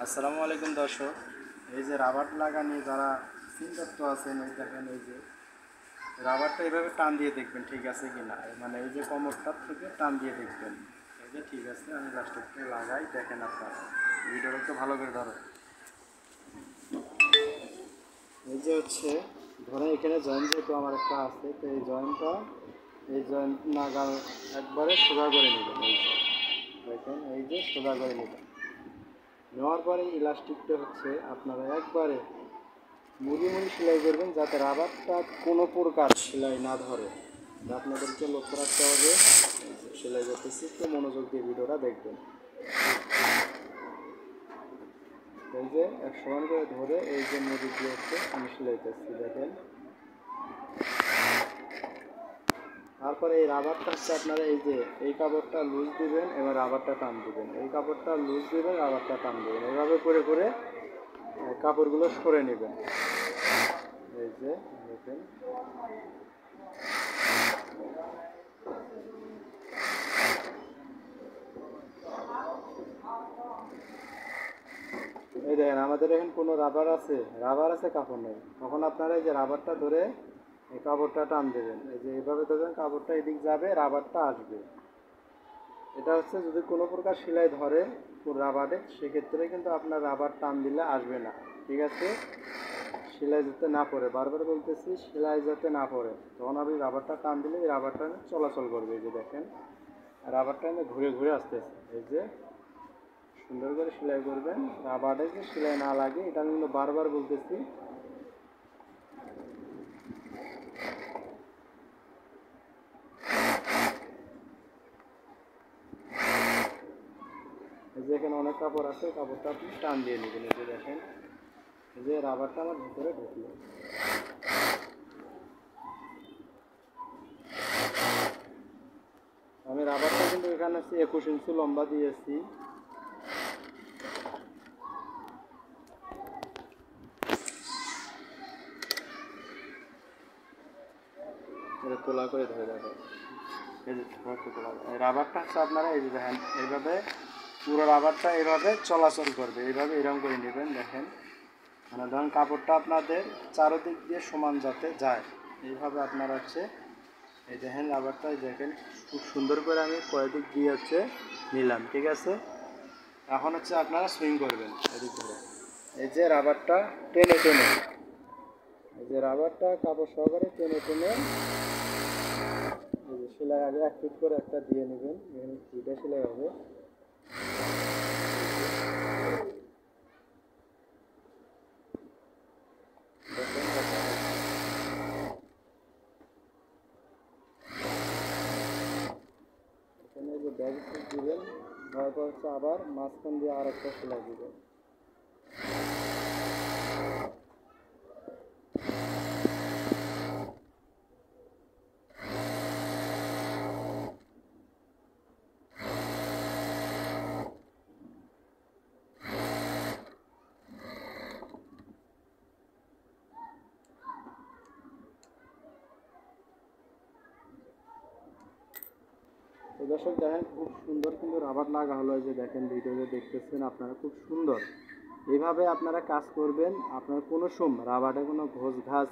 আসসালামু আলাইকুম দর্শক। এই যে রাবার লাগানি যারা চিন্তাত আছেন, এই দেখেন এই যে রাবারটা এইভাবে টান দিয়ে দেখবেন ঠিক আছে কি না, মানে এই যে কোমরটার থেকে টান দিয়ে দেখবেন এই যে ঠিক আছে। আমি প্লাস্টিকটা লাগাই, দেখেন আপনারা ভিডিওটা একটু ভালো করে ধরো। এই যে হচ্ছে ধরেন এখানে জয়েন্ট যেহেতু আমার একটা আছে, তো এই জয়েন্ট নাগাল একবারে সোজা করে নেবেন। এই যে দেখেন এই যে সোজা করে নেবেন, নেওয়ার পরে ইলাস্টিকটা হচ্ছে আপনারা একবারে মুড়ি মুড়ি সেলাই করবেন, যাতে রাবারটা কোনো প্রকার সেলাই না ধরে। আপনাদেরকে লক্ষ্য রাখতে হবে। সেলাই করতেছি, একটু মনোযোগ দিয়ে ভিডিওটা দেখবেন। এই যে এক সমান করে ধরে এই যে মুড়ি দিয়ে হচ্ছে আমি সেলাই করছি, দেখেন। তারপরে এই রাবারটা হচ্ছে আপনারা এই যে এই কাপড়টা লুজ দিবেন, এবার রাবারটা টান দিবেন, এই কাপড়টা লুজ দিবেন, রাবারটা টান দিবেন, এইভাবে করে করে কাপড়গুলো সরে নেবেন। এই যে দেখেন এই দেখেন আমাদের এখন কোনো রাবার আছে কাপড় নেই, তখন আপনারা এই যে রাবারটা ধরে এই কাপড়টা টান দেবেন। এই যে এইভাবে ধরবেন, কাপড়টা এদিক যাবে, রাবারটা আসবে। এটা হচ্ছে যদি কোনো প্রকার সেলাই ধরে রাবারে, সেক্ষেত্রে কিন্তু আপনার রাবার টান দিলে আসবে না, ঠিক আছে। সেলাই যাতে না পড়ে, বারবার বলতেছি সেলাই যাতে না পড়ে, তখন আপনি রাবারটা টান দিলে এই রাবারটা চলাচল করবে। এই যে দেখেন রাবারটা ঘুরে ঘুরে আসতেছে। এই যে সুন্দর করে সেলাই করবেন, রাবারে যে সেলাই না লাগে, এটা আমি কিন্তু বারবার বলতেছি। এই যে এখানে অনেক কাপড় আছে, কাপড়টা আপনি টান দিয়ে নেবেন। এই যে দেখেন এই যে রাবারটা আমার ভিতরে ঢুকলো। আমি রাবারটা কিন্তু এখানে 21 ইঞ্চি লম্বা দিয়েছি। এটা তোলা করে ধরে রাখো। এই যে রাবারটা হচ্ছে আপনারা এই যে দেখেন এইভাবে পুরো রাবারটা এইভাবে চলাচল করবে, এইভাবে এরকম করে নেবেন। দেখেন মানে ধরুন কাপড়টা আপনাদের চারোদিক দিয়ে সমান যাতে যায়, এইভাবে আপনারা হচ্ছে এই দেখেন রাবারটা দেখেন খুব সুন্দর করে আমি কয়েকদিক দিয়ে হচ্ছে নিলাম, ঠিক আছে। এখন হচ্ছে আপনারা সুইং করবেন এদিক ধরে। এই যে রাবারটা টেনে টেনে, এই যে রাবারটা কাপড় সহকারে টেনে টেনে এই যে সেলাই আগে 1 ফিট করে একটা দিয়ে নেবেন, এখানে 2টা সেলাই হবে। এখানে যে ব্যাগ দিবেন, তারপর হচ্ছে আবার মাঝখান দিয়ে আর একটা সেলাই দিবেন। তো দর্শক দেখেন খুব সুন্দর কিন্তু রাবার লাগা হলো। যে দেখেন ভিডিওতে দেখতেছেন আপনারা, খুব সুন্দর। এইভাবে আপনারা কাজ করবেন, আপনার কোনো সময় রাবারে কোনো ঘোষ ঘাস,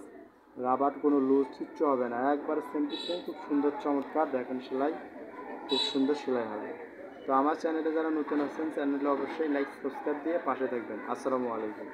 রাবার কোনো লুজ কিচ্ছু হবে না, একবার সেম টু সেম খুব সুন্দর চমৎকার দেখেন সেলাই, খুব সুন্দর সেলাই হবে। তো আমার চ্যানেলে যারা নতুন আছেন, চ্যানেলে অবশ্যই লাইক সাবস্ক্রাইব দিয়ে পাশে থাকবেন। আসসালামু আলাইকুম।